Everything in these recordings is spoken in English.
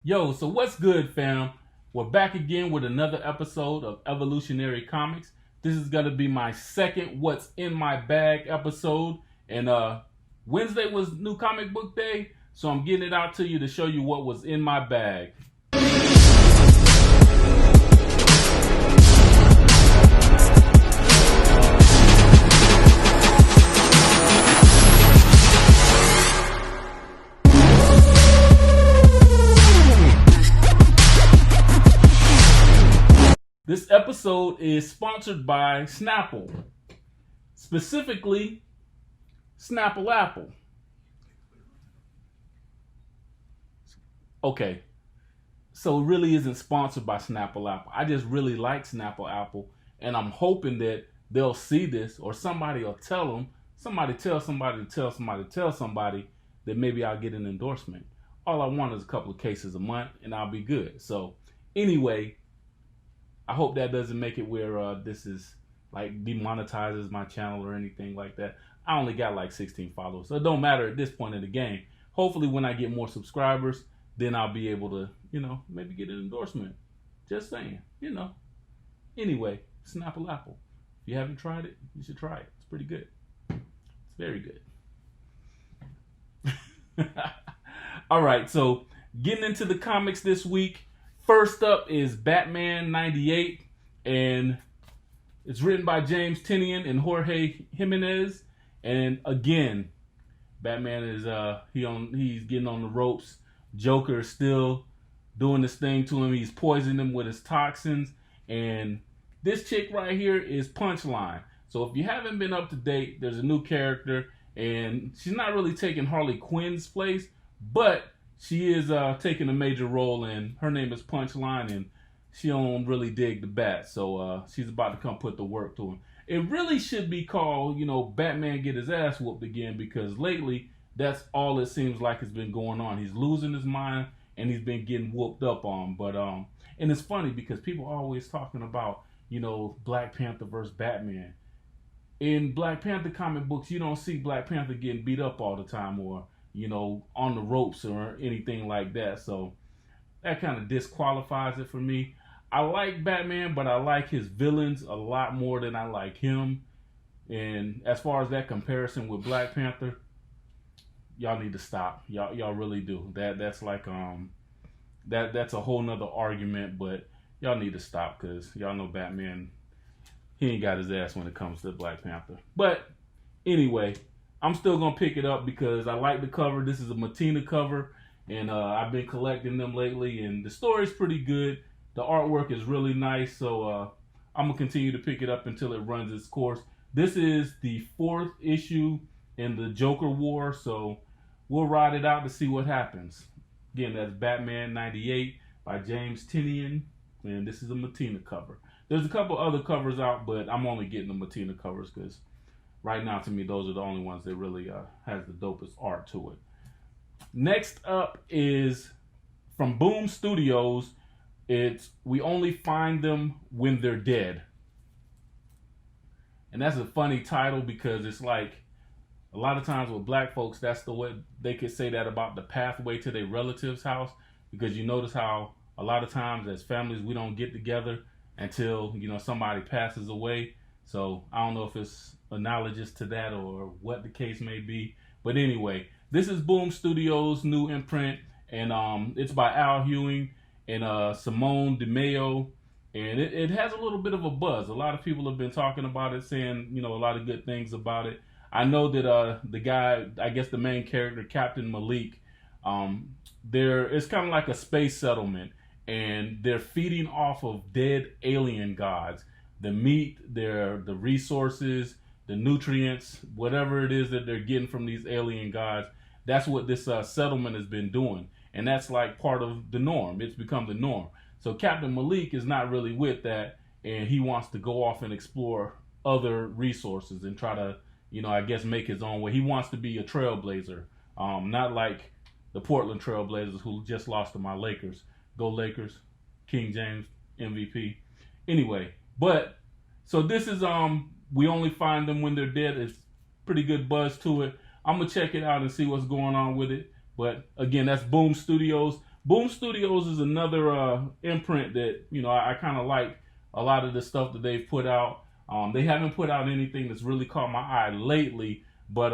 Yo, so what's good, fam? We're back again with another episode of Evolutionary Comics. This is gonna be my second "What's in My Bag" episode, and Wednesday was New Comic Book Day, so I'm getting it out to you to show you what was in my bag. This episode is sponsored by Snapple, specifically Snapple Apple. Okay, so it really isn't sponsored by Snapple Apple. I just really like Snapple Apple, and I'm hoping that they'll see this or somebody will tell them. Somebody tell somebody to tell somebody to tell somebody that maybe I'll get an endorsement. All I want is a couple of cases a month, and I'll be good. So anyway, I hope that doesn't make it where this is like demonetizes my channel or anything like that. I only got like 16 followers, so it don't matter at this point in the game. Hopefully when I get more subscribers, then I'll be able to, maybe get an endorsement. Just saying, Anyway, Snapple Apple. If you haven't tried it, you should try it. It's pretty good. It's very good. All right, so getting into the comics this week. First up is Batman 98, and it's written by James Tynion and Jorge Jimenez. And again, Batman is he's getting on the ropes. Joker is still doing this thing to him. He's poisoning him with his toxins. And this chick right here is Punchline. So if you haven't been up to date, there's a new character, and she's not really taking Harley Quinn's place, but she is taking a major role, and her name is Punchline, and she don't really dig the bat, so she's about to come put the work to him. It really should be called, Batman get his ass whooped again, because lately that's all it seems like has been going on. He's losing his mind, and he's been getting whooped up on. But and it's funny because people are always talking about, Black Panther versus Batman. In Black Panther comic books, you don't see Black Panther getting beat up all the time, or on the ropes or anything like that. So that kind of disqualifies it for me. I like Batman, but I like his villains a lot more than I like him. And as far as that comparison with Black Panther, y'all need to stop. Y'all really do. That's like that's a whole nother argument, but y'all need to stop, because y'all know Batman, he ain't got his ass when it comes to Black Panther. But anyway, I'm still going to pick it up because I like the cover. This is a Matina cover, and I've been collecting them lately, and the story's pretty good. The artwork is really nice, so I'm going to continue to pick it up until it runs its course. This is the 4th issue in the Joker War, so we'll ride it out to see what happens. Again, that's Batman 98 by James Tynion, and this is a Matina cover. There's a couple other covers out, but I'm only getting the Matina covers because right now, to me, those are the only ones that really has the dopest art to it. Next up is from Boom Studios. It's We Only Find Them When They're Dead. And that's a funny title because it's like a lot of times with black folks, that's the way they could say that about the pathway to their relative's house, because you notice how a lot of times as families we don't get together until somebody passes away. So I don't know if it's analogous to that or what the case may be, but anyway, this is Boom Studios' new imprint, and it's by Al Ewing and Simone DeMeo, and it has a little bit of a buzz. A lot of people have been talking about it, saying a lot of good things about it. I know that the guy, I guess the main character, Captain Malik, it's kind of like a space settlement, and they're feeding off of dead alien gods. The meat, the resources, the nutrients, whatever it is that they're getting from these alien gods, that's what this settlement has been doing. And that's like part of the norm. It's become the norm. So Captain Malik is not really with that, and he wants to go off and explore other resources and try to, I guess, make his own way. He wants to be a trailblazer, not like the Portland Trailblazers, who just lost to my Lakers. Go Lakers, King James, MVP. Anyway, but so this is We Only Find Them When They're Dead. It's pretty good buzz to it. I'm gonna check it out and see what's going on with it. But again, that's Boom Studios. Boom Studios is another imprint that I kind of like a lot of the stuff that they've put out. They haven't put out anything that's really caught my eye lately, but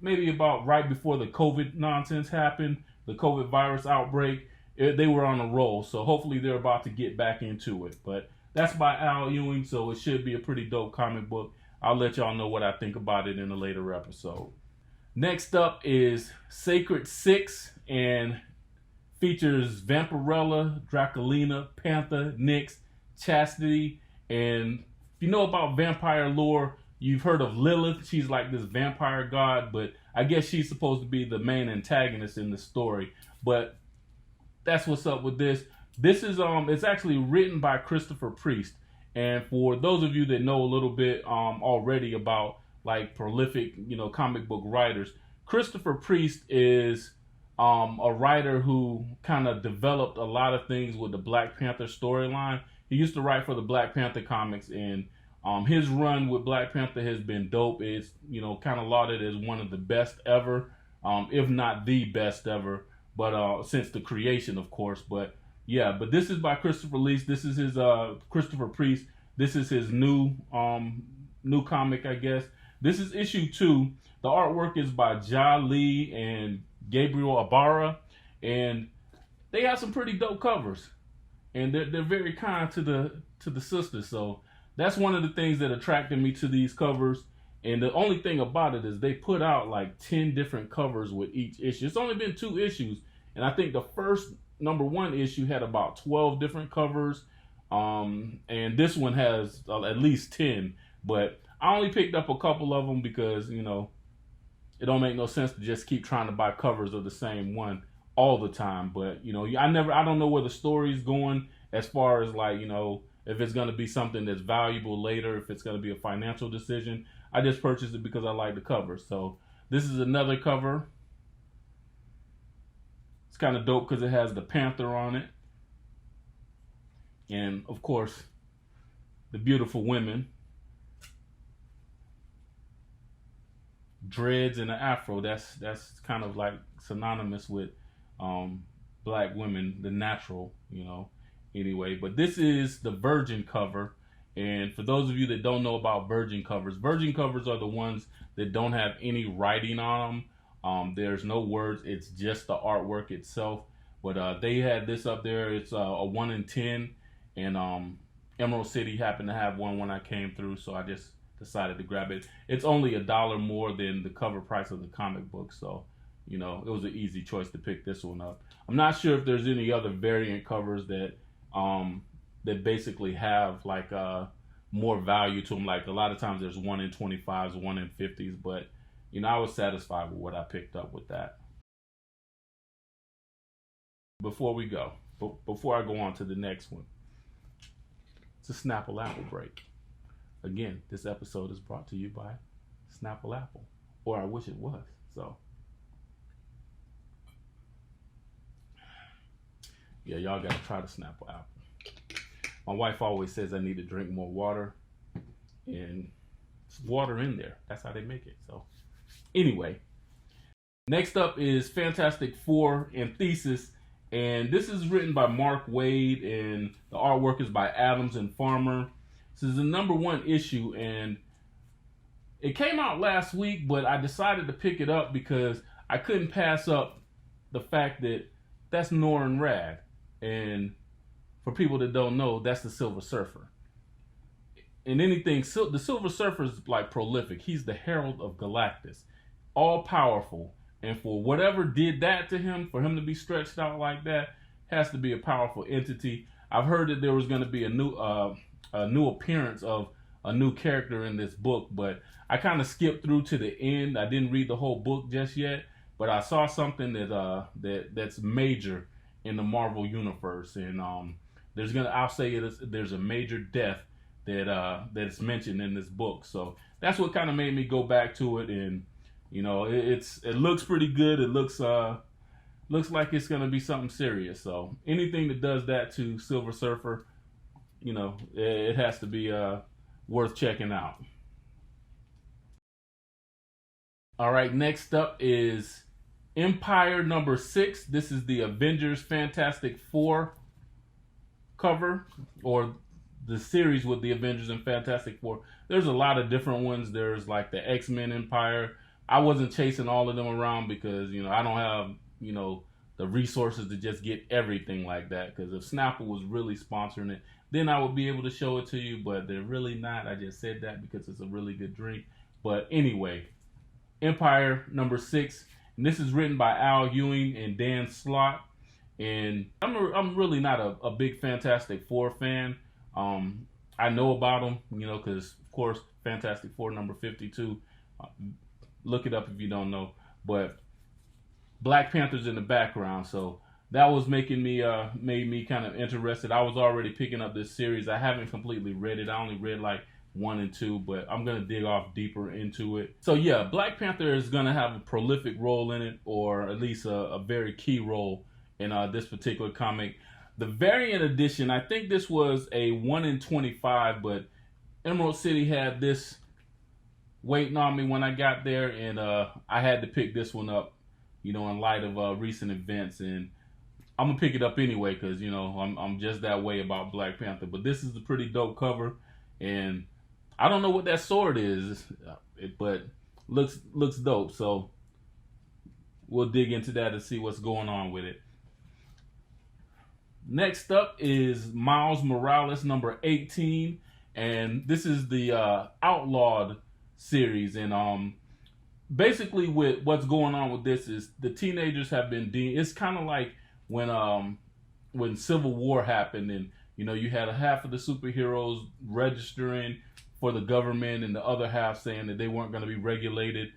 maybe about right before the COVID nonsense happened, the COVID virus outbreak, they were on a roll. So hopefully they're about to get back into it. But that's by Al Ewing, so it should be a pretty dope comic book. I'll let y'all know what I think about it in a later episode. Next up is Sacred Six, and features Vampirella, Draculina, Panther, Nyx, Chastity, and if you know about vampire lore, you've heard of Lilith. She's like this vampire god, but I guess she's supposed to be the main antagonist in the story. But that's what's up with this. This is it's actually written by Christopher Priest. And for those of you that know a little bit already about like prolific, comic book writers, Christopher Priest is a writer who kind of developed a lot of things with the Black Panther storyline. He used to write for the Black Panther comics, and his run with Black Panther has been dope. It's kind of lauded as one of the best ever, if not the best ever. But since the creation, of course. But yeah, but this is by Christopher Priest. This is his Christopher Priest. This is his new comic, I guess. This is issue 2. The artwork is by Ja Lee and Gabriel Ibarra, and they have some pretty dope covers, and they're very kind to the sisters. So that's one of the things that attracted me to these covers. And the only thing about it is they put out like 10 different covers with each issue. It's only been 2 issues, and I think the first #1 issue had about 12 different covers, and this one has at least 10. But I only picked up a couple of them because it don't make no sense to just keep trying to buy covers of the same one all the time. But I don't know where the story's going as far as like if it's gonna be something that's valuable later, if it's gonna be a financial decision. I just purchased it because I like the cover. So this is another cover. It's kind of dope because it has the Panther on it, and of course the beautiful women. Dreads and an afro, that's kind of like synonymous with black women, the natural, anyway. But this is the virgin cover, and for those of you that don't know about virgin covers are the ones that don't have any writing on them. There's no words, it's just the artwork itself. But they had this up there. It's a 1 in 10, and Emerald City happened to have one when I came through, so I just decided to grab it. It's only $1 more than the cover price of the comic book, so it was an easy choice to pick this one up. I'm not sure if there's any other variant covers that basically have like more value to them. Like a lot of times there's 1 in 25s, 1 in 50s, but I was satisfied with what I picked up with that. Before we go, before I go on to the next one, it's a Snapple Apple break. Again, this episode is brought to you by Snapple Apple, or I wish it was. So, yeah, y'all gotta try the Snapple Apple. My wife always says I need to drink more water, and there's water in there. That's how they make it. So, anyway, next up is Fantastic Four and Thesis, and this is written by Mark Waid, and the artwork is by Adams and Farmer. This is the #1 issue, and it came out last week, but I decided to pick it up because I couldn't pass up the fact that that's Norrin Radd. And for people that don't know, that's the Silver Surfer. And the Silver Surfer is like prolific. He's the Herald of Galactus, all powerful. And for whatever did that to him, for him to be stretched out like that, has to be a powerful entity. I've heard that there was going to be a new appearance of a new character in this book, but I kind of skipped through to the end. I didn't read the whole book just yet, but I saw something that's major in the Marvel universe, and I'll say there's a major death that's mentioned in this book. So that's what kind of made me go back to it, and it looks pretty good. It looks like it's gonna be something serious. So anything that does that to Silver Surfer, it has to be worth checking out. All right, next up is Empire number 6. This is the Avengers Fantastic Four cover, or the series with the Avengers and Fantastic Four. There's a lot of different ones. There's like the X-Men Empire. I wasn't chasing all of them around because, I don't have, the resources to just get everything like that. Because if Snapple was really sponsoring it, then I would be able to show it to you, but they're really not. I just said that because it's a really good drink. But anyway, Empire number 6. And this is written by Al Ewing and Dan Slott. And I'm really not a big Fantastic Four fan. I know about them, because, of course, Fantastic Four number 52. Look it up if you don't know. But Black Panther's in the background, so that was made me kind of interested. I was already picking up this series. I haven't completely read it. I only read like 1 and 2, but I'm gonna dig off deeper into it. So yeah, Black Panther is gonna have a prolific role in it, or at least a very key role in this particular comic. The variant edition, I think this was a 1 in 25, but Emerald City had this waiting on me when I got there, and I had to pick this one up, in light of recent events, and I'm gonna pick it up anyway because I'm just that way about Black Panther. But this is a pretty dope cover, and I don't know what that sword is, but looks dope. So we'll dig into that and see what's going on with it. Next up is Miles Morales number 18, and this is the Outlawed series. And basically, with what's going on with this is the teenagers have been deemed. It's kind of like when Civil War happened, and you had a half of the superheroes registering for the government, and the other half saying that they weren't going to be regulated.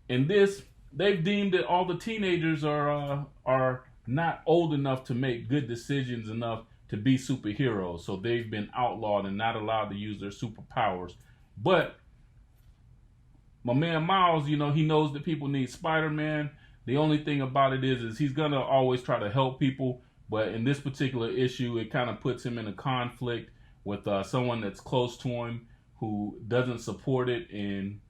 In this, they've deemed that all the teenagers are not old enough to make good decisions enough to be superheroes, so they've been outlawed and not allowed to use their superpowers. But my man Miles, he knows that people need Spider-Man. The only thing about it is he's gonna always try to help people, but in this particular issue, it kind of puts him in a conflict with someone that's close to him who doesn't support it, and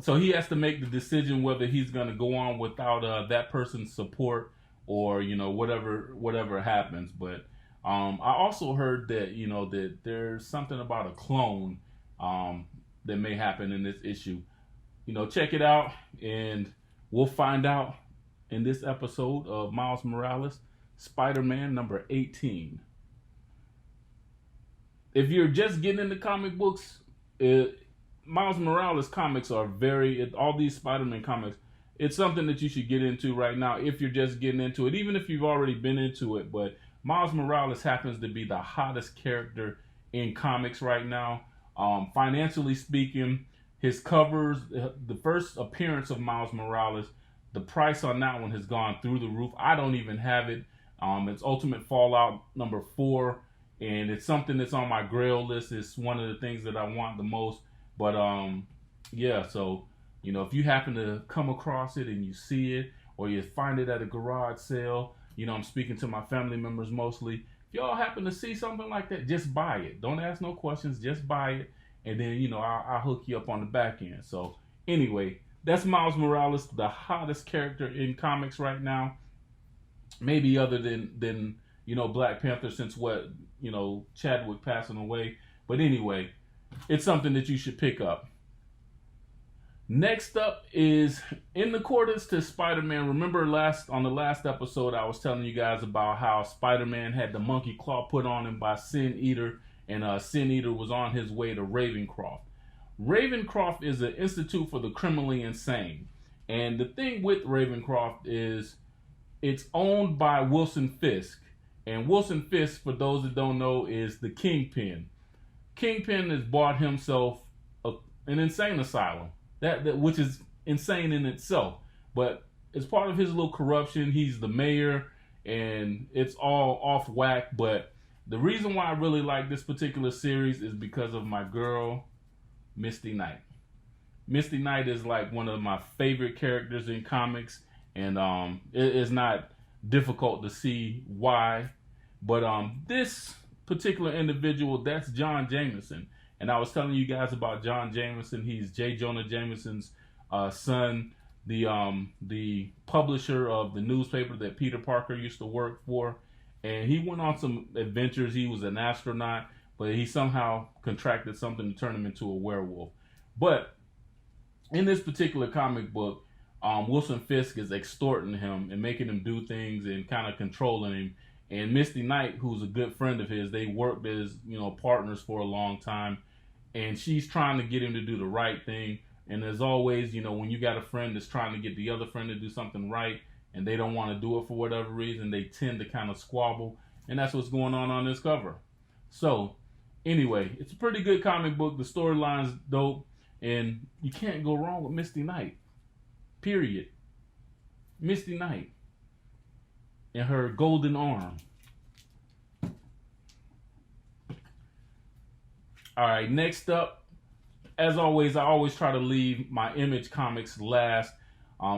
so he has to make the decision whether he's gonna go on without that person's support, or whatever happens. But I also heard that that there's something about a clone that may happen in this issue. Check it out, and we'll find out in this episode of Miles Morales, Spider-Man number 18. If you're just getting into comic books, Miles Morales comics are all these Spider-Man comics, it's something that you should get into right now if you're just getting into it, even if you've already been into it. But Miles Morales happens to be the hottest character in comics right now. Financially speaking, his covers, the first appearance of Miles Morales, the price on that one has gone through the roof. I don't even have it. It's Ultimate Fallout number 4, and it's something that's on my grail list. It's one of the things that I want the most. But yeah, so if you happen to come across it and you see it, or you find it at a garage sale, I'm speaking to my family members mostly. If y'all happen to see something like that, just buy it. Don't ask no questions. Just buy it. And then, I'll hook you up on the back end. So anyway, that's Miles Morales, the hottest character in comics right now. Maybe other than Black Panther, since Chadwick passing away. But anyway, it's something that you should pick up. Next up is in accordance to Spider-Man. Remember on the last episode, I was telling you guys about how Spider-Man had the monkey claw put on him by Sin Eater, and Sin Eater was on his way to Ravencroft. Ravencroft is an institute for the criminally insane. And the thing with Ravencroft is it's owned by Wilson Fisk. And Wilson Fisk, for those that don't know, is the Kingpin. Kingpin has bought himself an insane asylum. That which is insane in itself, but as part of his little corruption, he's the mayor, and it's all off whack. But the reason why I really like this particular series is because of my girl, Misty Knight. Misty Knight is like one of my favorite characters in comics, and it is not difficult to see why. But this particular individual, that's John Jameson. And I was telling you guys about John Jameson. He's J. Jonah Jameson's son, the publisher of the newspaper that Peter Parker used to work for, and he went on some adventures. He was an astronaut, but he somehow contracted something to turn him into a werewolf. But in this particular comic book, Wilson Fisk is extorting him and making him do things and kind of controlling him. And Misty Knight, who's a good friend of his, they worked as partners for a long time, and she's trying to get him to do the right thing. And as always, when you got a friend that's trying to get the other friend to do something right, and they don't want to do it for whatever reason, they tend to kind of squabble, and that's what's going on this cover. So, anyway, it's a pretty good comic book. The storyline's dope, and you can't go wrong with Misty Knight. Period. Misty Knight and her golden arm. All right, next up, as always, I always try to leave my Image comics last.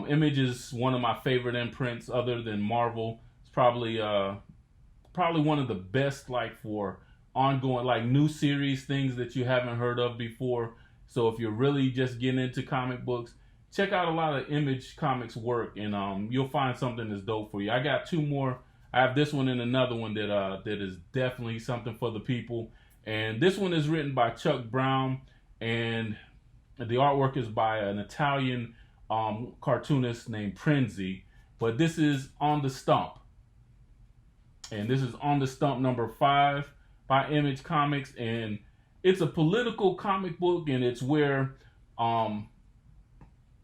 Image is one of my favorite imprints other than Marvel. It's probably one of the best, like, for ongoing, like, new series, things that you haven't heard of before. So if you're really just getting into comic books, check out a lot of Image Comics work, and you'll find something that's dope for you. I got two more. I have this one and another one that is definitely something for the people. And this one is written by Chuck Brown, and the artwork is by an Italian cartoonist named Prenzi. But this is On the Stump, and this is On the Stump number 5 by Image Comics, and it's a political comic book, and it's where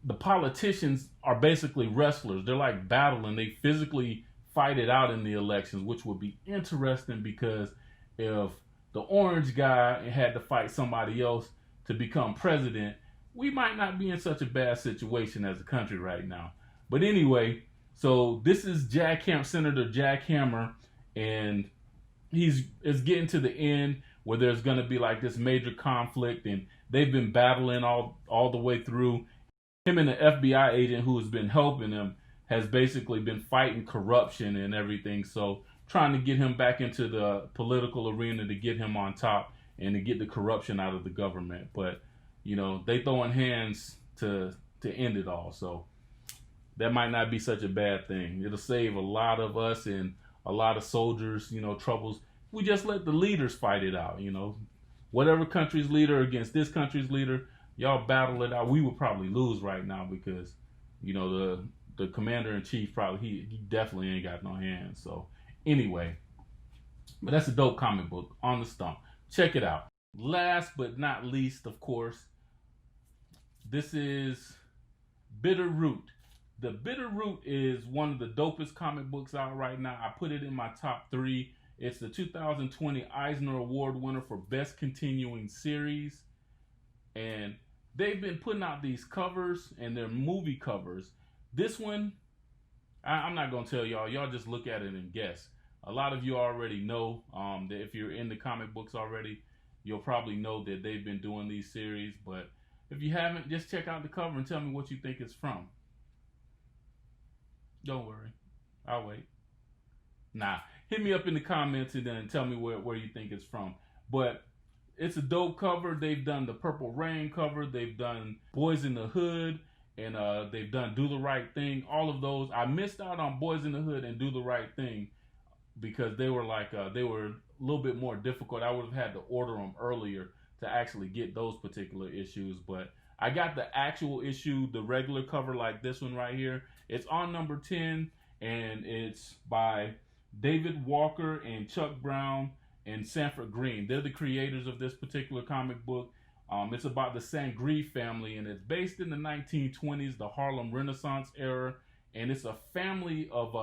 the politicians are basically wrestlers. They're like battling. They physically fight it out in the elections, which would be interesting, because if the orange guy had to fight somebody else to become president, we might not be in such a bad situation as a country right now. But anyway, so this is Senator Jack Hammer, and it's getting to the end where there's going to be like this major conflict, and they've been battling all the way through. Him and the FBI agent who has been helping him has basically been fighting corruption and everything. So trying to get him back into the political arena to get him on top and to get the corruption out of the government. But, they throwing hands to end it all. So that might not be such a bad thing. It'll save a lot of us and a lot of soldiers, troubles. We just let the leaders fight it out, Whatever country's leader against this country's leader, y'all battle it out. We would probably lose right now because, the commander-in-chief he definitely ain't got no hands. So anyway, but that's a dope comic book, On the Stump. Check it out. Last but not least, of course, this is Bitter Root. The Bitter Root is one of the dopest comic books out right now. I put it in my top 3. It's the 2020 Eisner Award winner for Best Continuing Series. And they've been putting out these covers, and they're movie covers. This one, I'm not going to tell y'all. Y'all just look at it and guess. A lot of you already know that if you're in the comic books already, you'll probably know that they've been doing these series. But if you haven't, just check out the cover and tell me what you think it's from. Don't worry. I'll wait. Nah. Hit me up in the comments and then tell me where you think it's from. But it's a dope cover. They've done the Purple Rain cover. They've done Boys in the Hood. And they've done Do the Right Thing. All of those. I missed out on Boys in the Hood and Do the Right Thing because they were they were a little bit more difficult. I would have had to order them earlier to actually get those particular issues. But I got the actual issue, the regular cover like this one right here. It's on number 10, and it's by David Walker and Chuck Brown and Sanford Green. They're the creators of this particular comic book. It's about the Sangre family, and it's based in the 1920s, the Harlem Renaissance era, and it's a family of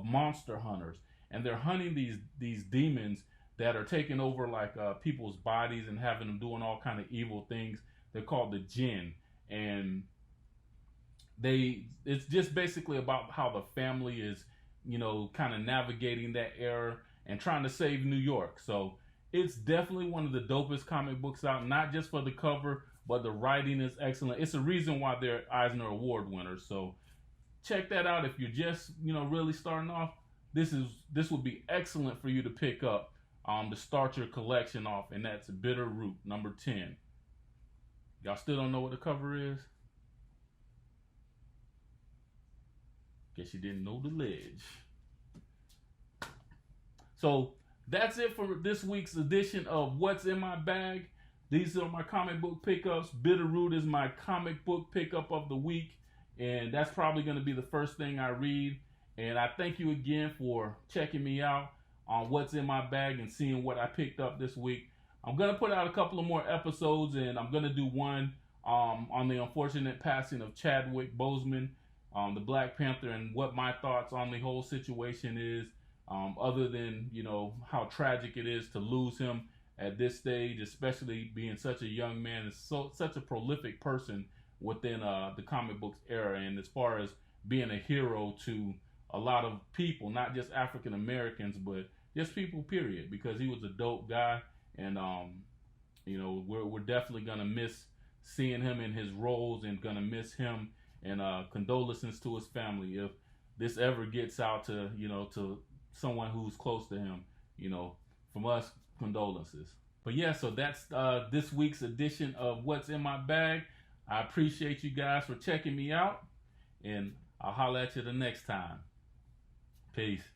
monster hunters, and they're hunting these demons that are taking over like people's bodies and having them doing all kind of evil things. They're called the Jinn, and it's just basically about how the family is, kind of navigating that era and trying to save New York. So it's definitely one of the dopest comic books out, not just for the cover, but the writing is excellent. It's a reason why they're Eisner Award winners. So check that out if you're just, really starting off. This would be excellent for you to pick up to start your collection off, and that's Bitter Root, number 10. Y'all still don't know what the cover is? Guess you didn't know the ledge. So that's it for this week's edition of What's in My Bag. These are my comic book pickups. Bitterroot is my comic book pickup of the week, and that's probably going to be the first thing I read. And I thank you again for checking me out on What's in My Bag and seeing what I picked up this week. I'm going to put out a couple of more episodes, and I'm going to do one on the unfortunate passing of Chadwick Boseman, the Black Panther, and what my thoughts on the whole situation is, other than, you know, how tragic it is to lose him at this stage, especially being such a young man and such a prolific person within the comic books era, and as far as being a hero to a lot of people, not just African Americans, but just people, period, because he was a dope guy. And you know, we're definitely gonna miss seeing him in his roles, and gonna miss him. And condolences to his family if this ever gets out to, you know, to someone who's close to him. You know, from us, condolences. But yeah, so that's this week's edition of What's in My Bag. I appreciate you guys for checking me out, and I'll holler at you the next time. Peace.